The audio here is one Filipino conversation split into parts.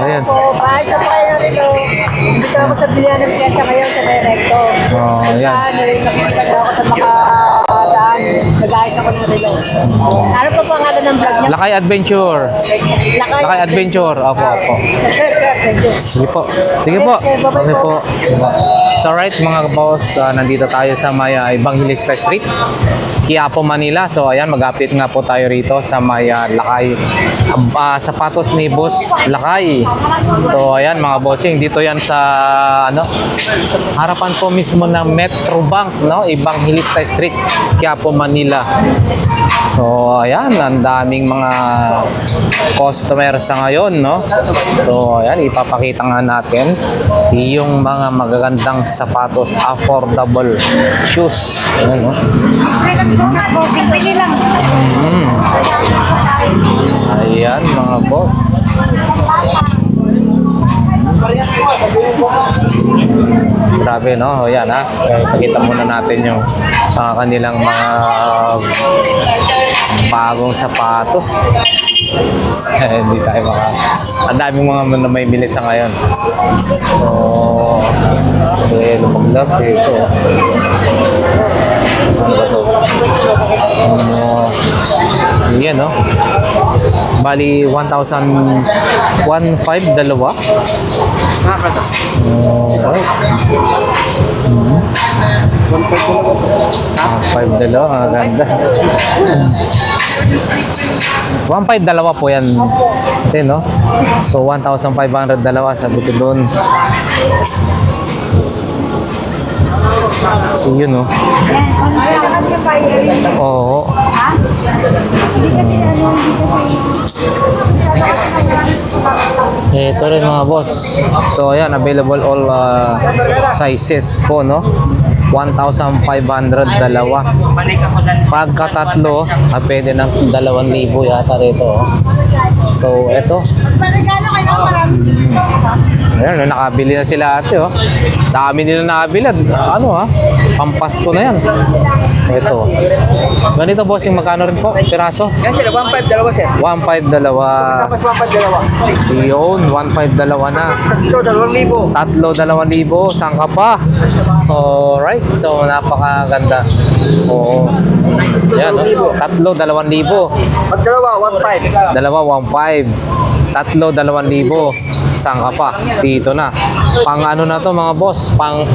Ayan. So, kahit sa tayo nito, dito ako sa bilihan ng piyesa ngayon sa Directo. Ayan. Nakita ako sa makadaan. Nag-ayos ako ng relo. Ano pa po ang ano ng vlog niya? Lakay Adventure. Lakay Adventure. Opo. Sige po. Sige po. Okay po. So right mga boss, nandito tayo sa may Evangelista Street, Quiapo, Manila. So ayan, mag-update nga po tayo rito sa may Lakay. Sapatos ni Boss Lakay. So ayan mga bossing, dito yan sa harapan po mismo ng Metro Bank, no? Evangelista Street, Quiapo, Manila. So ayan, ang daming mga customer sa ngayon, no? So ayan, ipapakita nga natin yung mga magagandang sapatos, affordable shoes. Ayan, no? Ayan mga boss. Grabe, no? O yan, ha? Pakita muna natin yung kanilang mga bagong sapatos. Hindi tayo ang daming mga may bili sa ngayon. So lumaglag dito. Ano ba ito? Yan, no? Bali 1,015 dalawa. Okay. 5 dalawa, ang ganda. 1,500 dalawa po yan. Kasi, no? So 1,500 dalawa, sabi ko doon. Yun, no? Oo. Ito rin mga boss. So ayan, available all sizes po, no? 1,500 dalawa. Pagka tatlo, pwede ng 2,000 yata rito. So eto. Ayan, nakabili na sila ate, oh. Dami nila nakabili. Pampasko na yan. Ito. Ganito bossing, magkano rin po? Piraso? Yan sir, 1,500 dalawa sir. 1,500 dalawa. Tapos 1,500 dalawa. Yun, 1,500 dalawa na. Tatlo, 2,000. Tatlo, 2,000. Saan ka pa? Alright. So, napakaganda. Oo. Yan, no? Tatlo, 2,000. Pag dalawa, 1,500. Dalawa, 1,500. Tatlo, 2,000. Saan ka pa? Dito na. Pang ano na to mga boss? Pang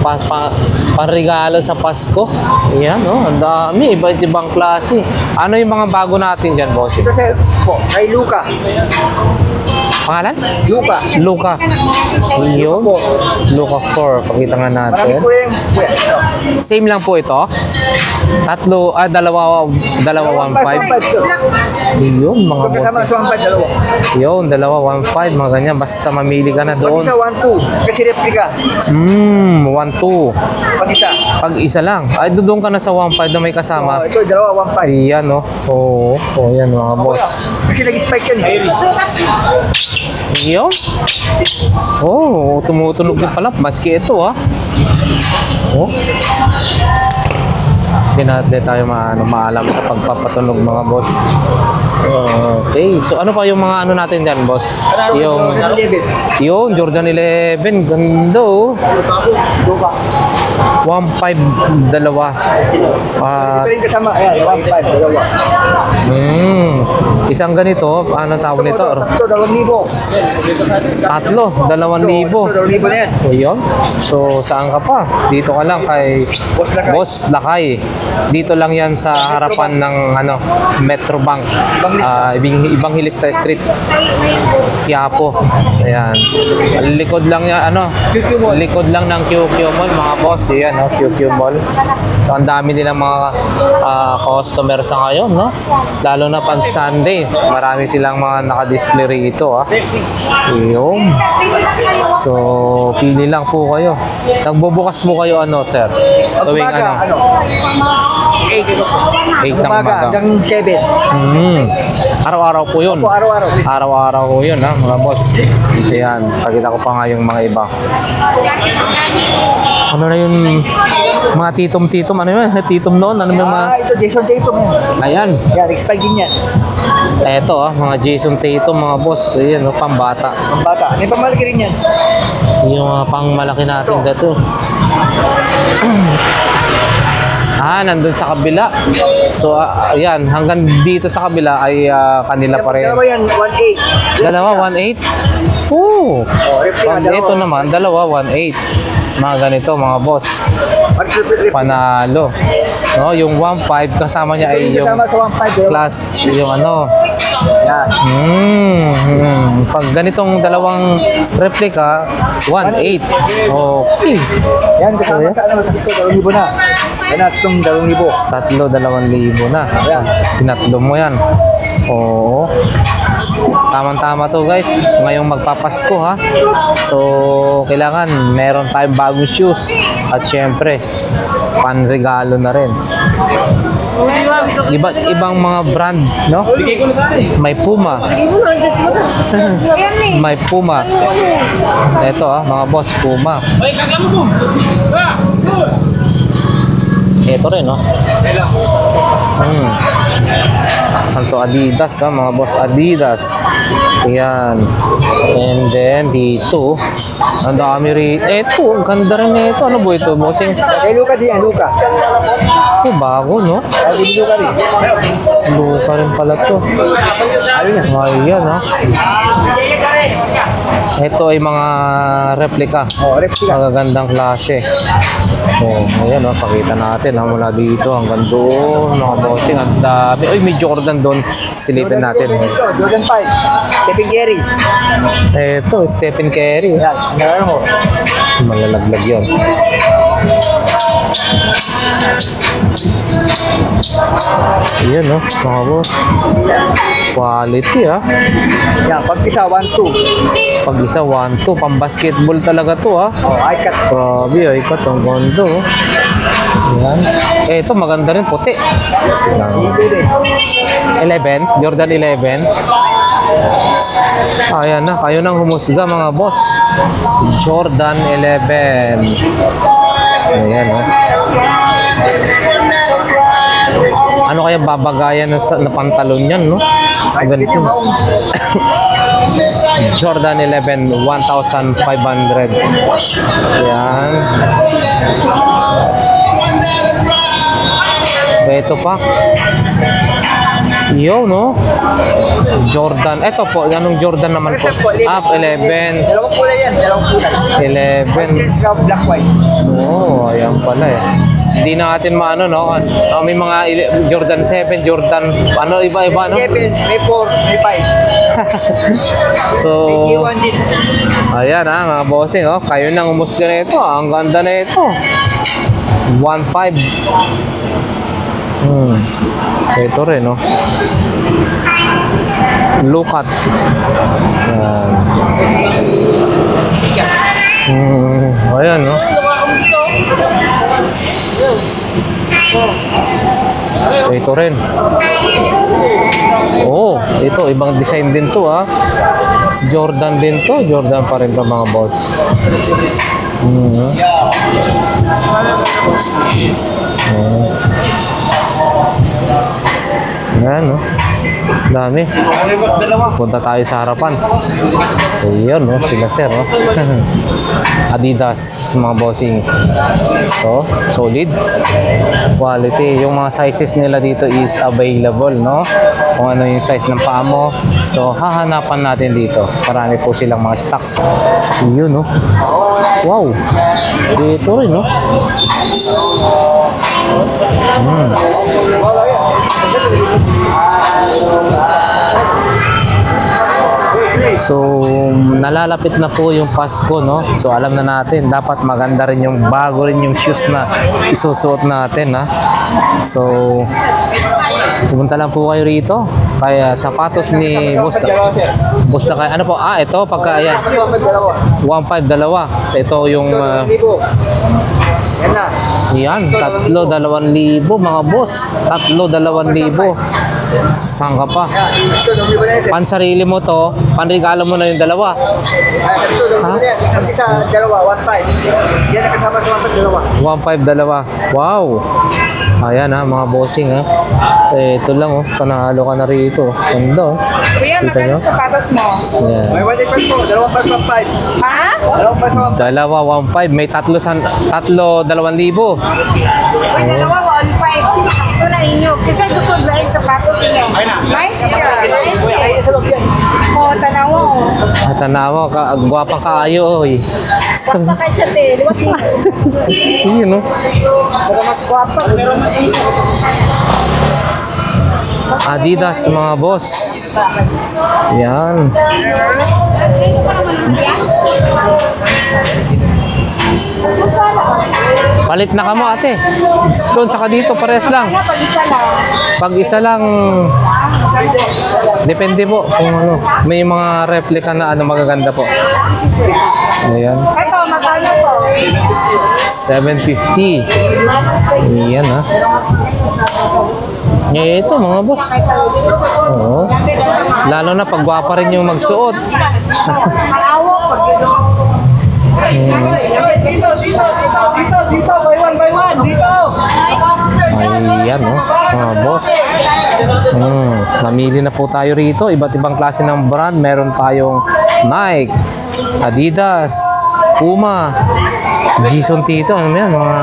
regalo sa Pasko. Ayan, no? Ang dami. Iba't ibang klase. Ano yung mga bago natin dyan, boss? Ito sir, po, kay Luca. Pangalan? Luca. Luca. Yun. Luca 4. Pakita nga Marami natin. po yung Same lang po ito. Tatlo, dalawa 1,500. Yun, mga boss. kasama sa 1,500 dalawa. Yun, dalawa 1,500. Mga ganyan. Basta mamili ka na Pag doon. isa, 1,200. Kasi replika. 1,200. Pag isa. Pag isa lang. Ay, doon ka na sa 1,500 na may kasama. Ito, dalawa, 1,500. Ayan, no? Oo. Oh, yan, mga boss. Kasi nag-spike yan. Yun. Oh, tumutunog din pala. Maski ito, ha. Oh. Hindi natin tayo maalam sa pagpapatunog, mga boss. Okay. So, ano pa yung mga ano natin dyan, boss? Yung Jordan 11. Ganda, oh. 1,500 dalawa. Ito yung kasama. Ayan, 1,500 dalawa. Isang ganito, anong tawag nito? Ito, 2,000. Tatlo, 2,000. Ito, 2,000 na yan. O yun. So, saan ka pa? Dito ka lang kay Boss Lakay. Dito lang yan sa harapan ng Metro Bank. Evangelista Street, Quiapo. Ayan. Likod lang yan, likod lang ng QQ Mall, mga boss. Ayan, QQ Mall. So, ang dami nilang mga customer sa ngayon, no? Lalo na pag Sunday. Marami silang mga naka-display rito, ha? Yun. So, pili lang po kayo. Nagbubukas mo kayo, sir? Tuwing 8. 8 ng umaga. Hanggang 7. Araw-araw po yun. Opo, araw-araw. Araw-araw po yun, ha, mga boss. Ayan, pakita ko pa nga yung mga iba. Ano na yun, mga titom-titom, ano yun, titom noon, ano yung mga... Ito, Jason Tatum. Ayan, Yan, expired din yan. eto mga Jason Tatum, mga boss. Ayan, pambata. Ang bata. May pamalaki rin yan. Yung mga pangmalaki natin dito. Nandun sa kabila. So, ayan, hanggang dito sa kabila ay kanila pa rin. Dalawa yan, 1.8. Dalawa, 1.8? Oo. Ito naman, dalawa, 1.8. Mga ganito, mga boss. Panalo. No, yung 1.5 kasama niya ay yung Kasama sa 1.5. plus yung ano. Yan. Pag ganitong dalawang replica, 1.8. Okay. Yan, kasama sa ano, ito, 2,000 na. Yan at itong 2,000. Tatlo, 2,000 na. Tinatlo mo yan. Oo. Tamang-tama to guys. Ngayong magpapasko ha. So, kailangan meron tayong bagong shoes. At syempre, panregalo na rin. Ibang mga brand, no? May Puma. May Puma. Ito mga boss, Puma. Ito rin, no? Ito Adidas, mga boss, Adidas. Ayan. And then, dito, ang dami rin. Ito, ang ganda rin ito. Ano ba ito, bossing? Kay Luka din yan, Luka. Ito, bago, no? Kay Luka rin. Luka rin pala to. Ayan, ha? Ito ay mga replica. Replica. Magagandang klase. Ayan, pakita natin mula dito hanggang doon. Mga bossing, ang dami. Ay, may Jordan doon. Silipin natin. Jordan 5. Stephen Curry. Ito, Stephen Curry. Yan, meron mo. Malalaglag yan. Ayan, mga boss. Quality, Yan, pag isa, 1.2. Pag isa, 1-2. Pang-basketball talaga to, I-cut. Grabe, ikat ang gondo. Ayan. Ito, maganda rin, puti. Ayan. 11, Jordan 11. Ayan na, kayo nang humusga mga boss. Jordan 11. Ayan, Ano kaya babagayan na pantalon yan, no? Ganito. Jordan 11, 1,500. Ayan. Ito pa. No? Jordan. Ito po, anong Jordan naman po? 11. Dalawang kulay yan, dalawang kulay. 11. Black, white. Ayan pala Hindi natin maano, no? May mga Jordan 7, Jordan, iba-iba, no? 7, may 4, may 5. So, May G1 din. ayan mga bossing, kayo nang umusga na ito. Ang ganda na ito. 1.5. Ito rin, Look at. Ayan, Ito rin. Ito, ibang design din to, Jordan din to. Jordan pa rin to, mga boss. Ayan, dami. Punta tayo sa harapan. Ayan, sila sir, Adidas, mga bossing. So, solid. Quality. Yung mga sizes nila dito is available, no? Kung ano yung size ng paa mo. So, hahanapan natin dito. Marami po silang mga stock. Yun, Wow. Dito rin, So, nalalapit na po yung Pasko, no? So, alam na natin, dapat maganda rin yung bago rin yung shoes na isusuot natin, So, pumunta lang po kayo rito. Kaya sapatos ni Boss Lakay. Ano po? Ito, pagka, ayan. 1.5, dalawa. Ito yung Yan na. Yan, 3,2,000 mga boss. 3,2,000. Saan ka pa? Ito, dami ba na yan? Pansarili mo to, panregalo mo na yung dalawa. Ito, dami ba na yan? Isang isa, dalawa, 1.5. Yan ang kasama sa 1.5, dalawa. 1,500 dalawa. Wow! Ayan ha, mga bossing ha. Ito lang oh, panalo ka na rito. Ganda oh. Kuya, Kita nyo? magkano sapatos mo? Ayan. May 1.5 po, dalawa 5.5. Ha? Dalawa 5.5. Dalawa, 1,500. May 2,000. May dalawa, 1.5. Sakto na inyo. Kasi gusto ko dahil sapatos niyo. Nice yan. Nice Ay, yan. isa lang yan. O, tanawa o. Tanawa ka, gwapang kaayo oy. Sakta kay siya, te. Liwat niyo. Yun oh. Pero mas guwapo. Adidas mga boss. Yan. Palit na ka mo ate. Doon saka dito, pares lang. Kaya pag isa lang. Pag isa lang, depende po kung ano. May mga replica na ano magaganda po. Ayan. Ito, magkano po? 750. Ayan ha. Ito mga boss. Oo. Lalo na pag gwapa rin yung magsuot. Malawo po. Dito, buy one, dito. Ayan oh, mga boss. Namili na po tayo rito. Iba't ibang klase ng brand. Meron tayong Nike, Adidas, Puma, Jason Tito. Ano yan? Mga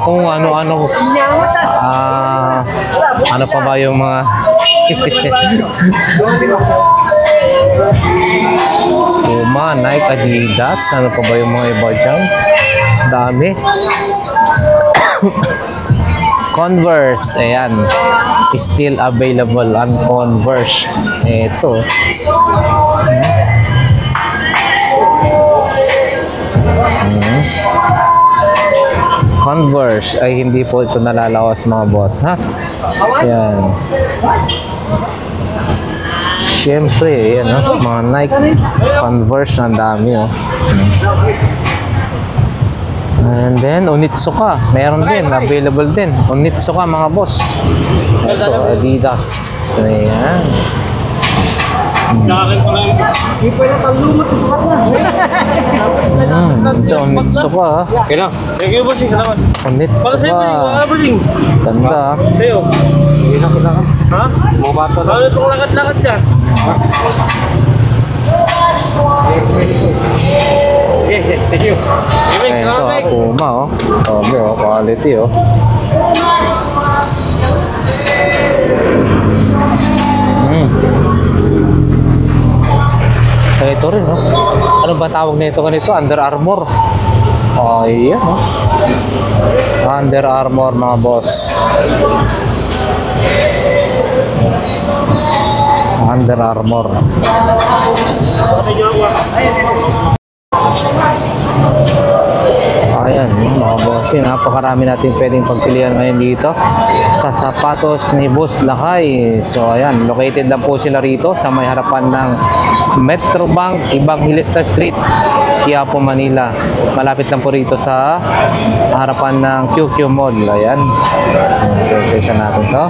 kung ano-ano. Ano pa ba yung mga Puma, Nike, Adidas. Ano pa ba yung mga iba dyan? Dami. Converse, ayan. Still available ang Converse. Ito. Converse ay hindi po ito nalalawas mga boss, ha? Ayan. Siyempre, ayan, oh, mga Nike, Converse, ang dami, oh. And then, Onitsuka. Meron din. Available din. Onitsuka, mga boss. Ito, Adidas. Ayan. Hindi pa yung paglumot sa kanya. Ito, Onitsuka. Okay lang. Thank you, bossing. Salamat. Para sa'yo, Onitsuka. bossing. Ganda. Sa'yo. Hindi na kailangan. Ha? Mga bata na. Ano itong lakad-lakad dyan? Okay, thank you. Ibig, Ito, salamat, Mike. Puma, oh. Sabi, oh. Quality, oh. Ito rin, oh. Ano ba tawag nito ganito? Under Armour. Oh, iya, oh. Under Armour, mga boss. Under Armour. Ayan, mga boss, napakarami natin pwedeng pagpilian ngayon dito sa sapatos ni Boss Lakay. So ayan, located lang po sila rito sa may harapan ng Metrobank, Evangelista Street, Quiapo, Manila. Malapit lang po rito sa harapan ng QQ Mall. Ayan, isa natin to.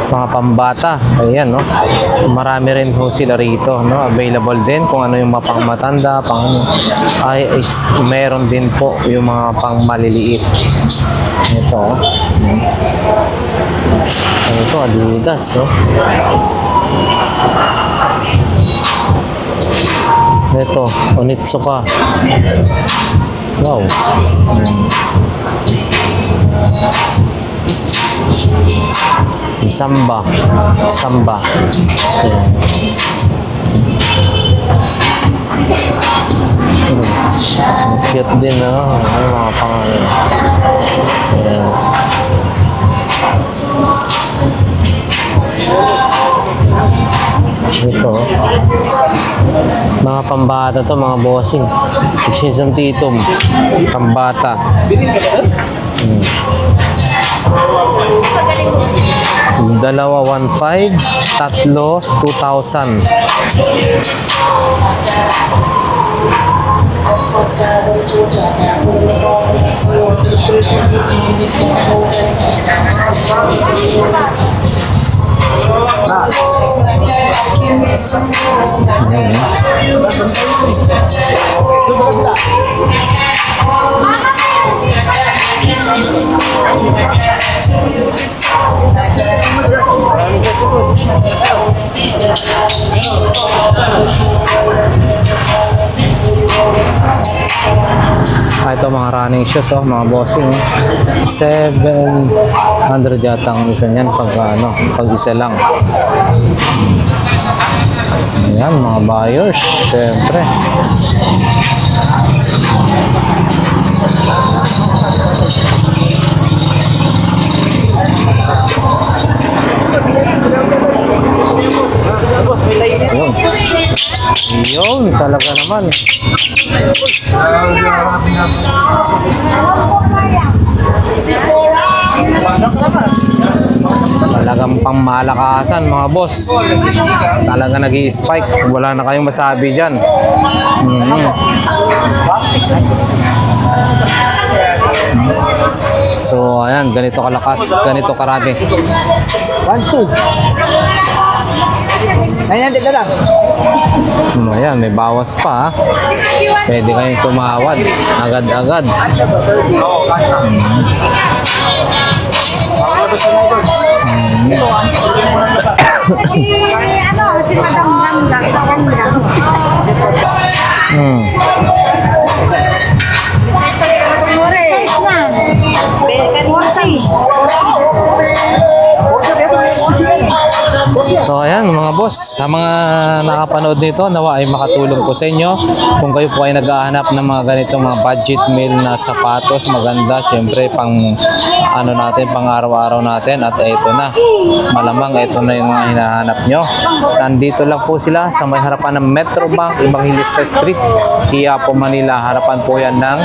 Mga pambata, ayan, no? Marami rin po sila rito, no? Available din kung ano yung mga pang matanda, pang ano. Ay, meron din po yung mga pang maliliit. Ito, oh. Ito, Adidas, oh. Ito, Onitsuka. Wow. Samba. Ayan. Cute din, no? May mga pangalan. Ayan. Ito, mga pambata to, mga bossing. Exentum pambata. Dalawa 1.5, tatlo 2,000. Ito mga running shoes, oh, mga bossing. 700 yata ang isa niyan pag pag isa lang. Ayan, mga buyers, syempre. Yun. Yun, talaga naman. Talagang pangmalakasan mga boss. Talaga nag-i-spike. Wala na kayong masabi dyan. So ayan, ganito kalakas, ganito karami. 1, 2. Ayan, dito lang. Ayan, may bawas pa. Pwede kayong tumawad agad-agad. Si Madam Bangga, So ayan mga boss, sa mga nakapanood nito, nawa ay makatulong po sa inyo. Kung kayo po ay naghahanap ng mga ganitong mga budget meal na sapatos, maganda, syempre pang natin, pang araw-araw natin. At ito na, malamang ito na yung mga hinahanap nyo. Nandito lang po sila sa may harapan ng Metrobank, Evangelista Street, Quiapo, Manila. Harapan po yan ng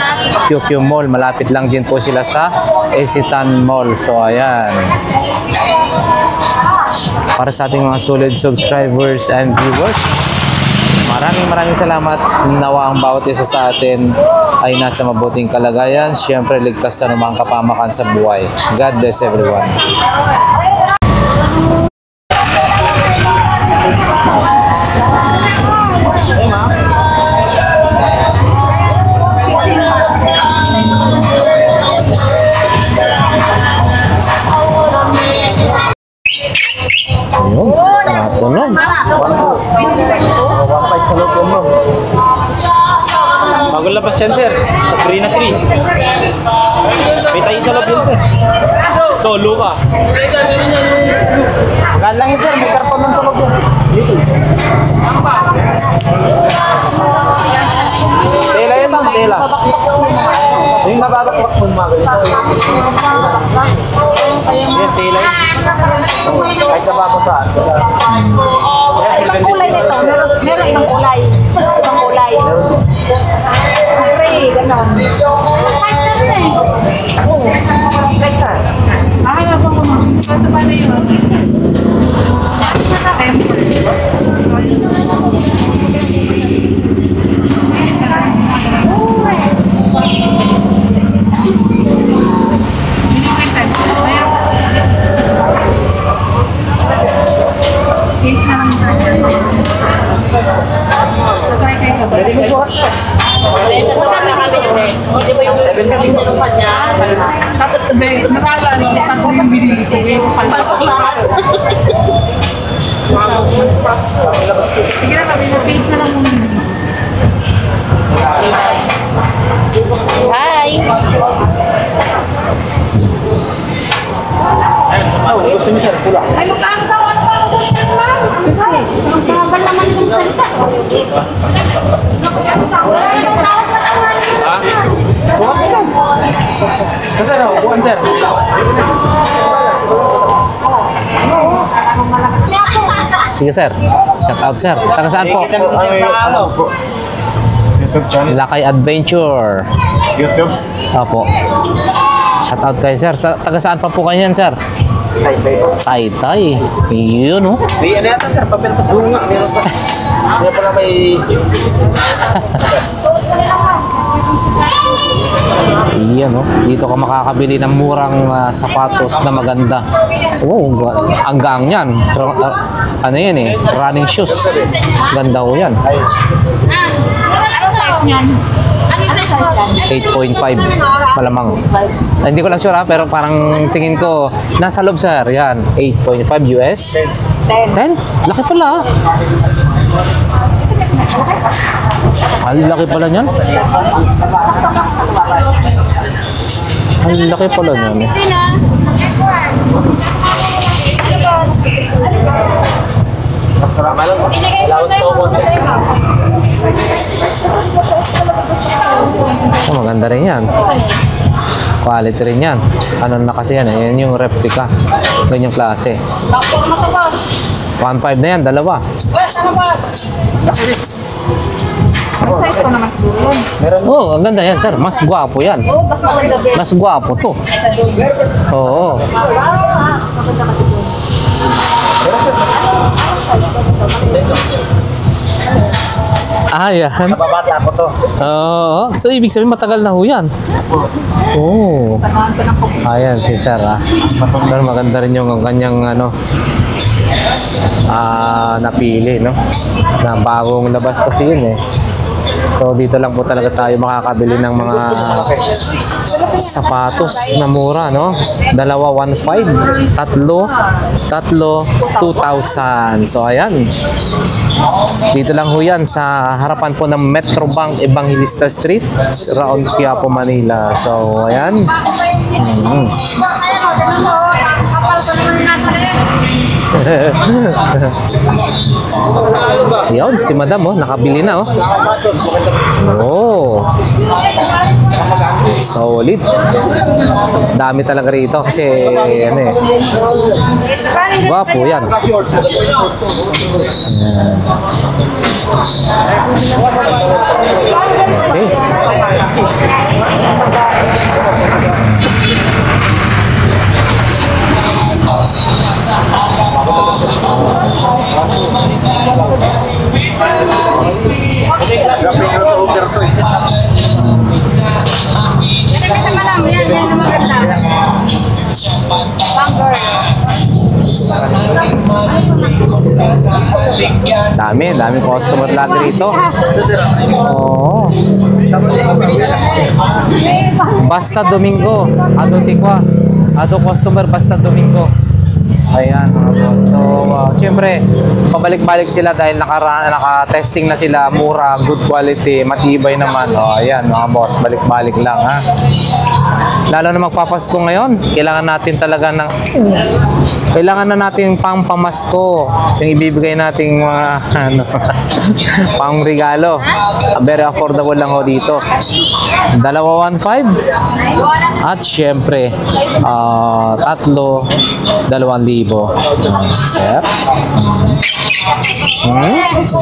QQ Mall. Malapit lang din po sila sa Esitan Mall. So ayan, para sa ating mga solid subscribers and viewers, maraming salamat. Nawa ang bawat isa sa atin ay nasa mabuting kalagayan, syempre ligtas sa anumang kapamakan sa buhay. God bless everyone. Ayun, natunog. 1.5 sa loob mo. Bago labas yan, sir. 3 na 3. May tayo sa loob yun, sir. So, luka. Magkaan lang yun, sir. May karton nun sa loob yun. Dito. Tela yun lang, tela. Yung nababakbak mo mga ganito. Yan, tela yun. Kahit nababa saan. Ibang kulay nito. Meron ibang kulay. Ibang kulay. Gray, gano'n. Kahit na rin eh. Oo. Kahit na. Akin na po ko mo. Basta ba na yun? Pwede mo suhat siya. Di ba yung tinulupan niya? Tapos nakala nung saan ko yung binili ko yung palpapasahas. Sige na kami, na-face na lang muna. Hi! Gusto niyo, sir, pula. Ay, magkakatawan pa ako din naman. Magkakawan naman yung salita. Suhat mo, sir. Kasi ano, buwan, sir. Sige, sir. Shout out, sir. Taga saan po? Lakay Adventure. YouTube. Opo. Shout out kayo, sir. Taga saan pa po kayo yan, sir? Taytay. Yun, oh. May ano yata sir, papel pa sa nga, meron pa. Meron pala may... Yan, oh. Dito ka makakabili ng murang sapatos na maganda. Oh, hanggang yan. Ano yan eh? Running shoes. Ganda ko yan. Anong size niyan? Anong size niyan? 8.5 malamang. Hindi ko lang sure ha, pero parang tingin ko nasa loob, sir. Yan, 8.5 US. 10? Laki pala. Ang laki pala niyan. Ang laki pala niyan. Oh, maganda rin yan. Quality rin yan. Ano na kasi yan eh. Yan yung replica. Ganyang klase. 1.5 na yan, dalawa. Oh, ang ganda yan, sir. Mas gwapo yan. Mas gwapo to. Oo. Ah, yan. Kababata ko to. Oo. So, ibig sabihin matagal na ho yan. Oo. Ayan, si sir ah. Pero maganda rin yung kanyang ano, napili, no? Na bagong labas kasi yun eh. So, dito lang po talaga tayo makakabili ng mga sapatos na mura, no? Dalawa, 1.5. Tatlo, 2,000. So, ayan. Dito lang ho yan sa harapan po ng Metro Bank Evangelista Street, Round Quiapo, Manila. So, ayan. Yun, si madam, oh, nakabili na, oh. Oh. Solid. Dami talaga rito kasi, ano eh. Gwapo yan. Okay. Dami customer lahat rito. Oo. Basta Domingo, Ado Tikwa. Ado customer basta Domingo. Ayan, mga boss. So, siyempre, pabalik-balik sila dahil naka-testing na sila, mura, good quality, matibay naman. O, ayan, mga boss, balik-balik lang, ha. Lalo na magpapasko ngayon, kailangan natin talaga ng... Kailangan na natin pang pamasko, yung ibibigay nating mga, pang regalo. Very affordable lang ho dito. Dalawa 1.5. At syempre, tatlo, 2,000. Sir?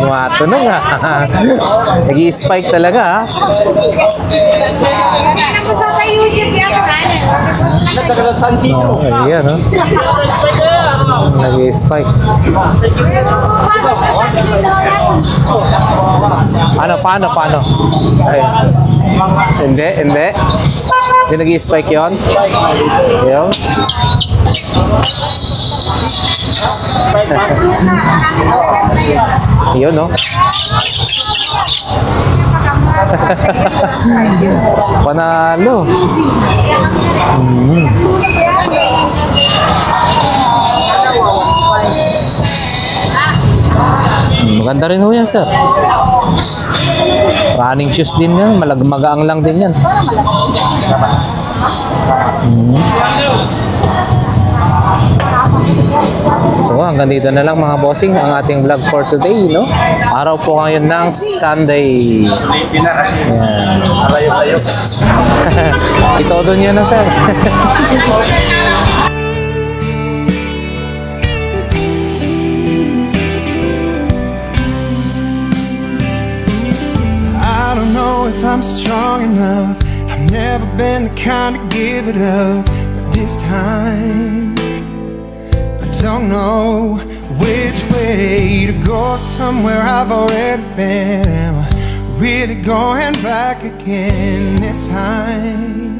Matunog ha. Nag-i-spike talaga ha. Oh, ayan ha. Nag-i-spike. Paano? Ay. Hindi. Hindi nag-i-spike yun? Yun. Yun, no? Panalo. Maganda rin ho yan, sir. Running shoes din yan. Malagmagaang lang din yan. So hanggang dito na lang mga bossing ang ating vlog for today, no? Araw po ngayon ng Sunday. Ayan. Itodo niyo na, sir. I'm strong enough. I've never been the kind to give it up, but this time I don't know which way to go. Somewhere I've already been. Am I really going back again this time?